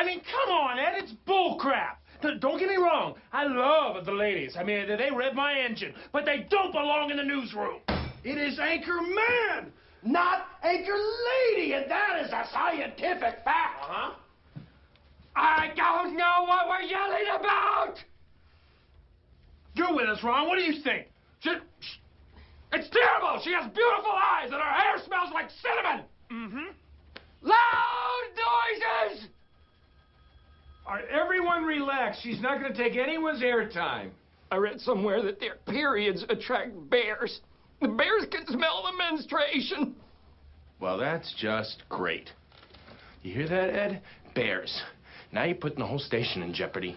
I mean, come on, Ed, it's bullcrap. Don't get me wrong. I love the ladies. I mean, they rev my engine, but they don't belong in the newsroom. It is Anchor Man, not Anchor Lady, and that is a scientific fact. Uh-huh. I don't know what we're yelling about! You're with us, Ron. What do you think? It's terrible! She has beautiful eyes, and her hair smells like cinnamon! Mm-hmm. Loud noises! All right, everyone relax. She's not going to take anyone's airtime. I read somewhere that their periods attract bears. The bears can smell the menstruation. Well, that's just great. You hear that, Ed? Bears. Now you're putting the whole station in jeopardy.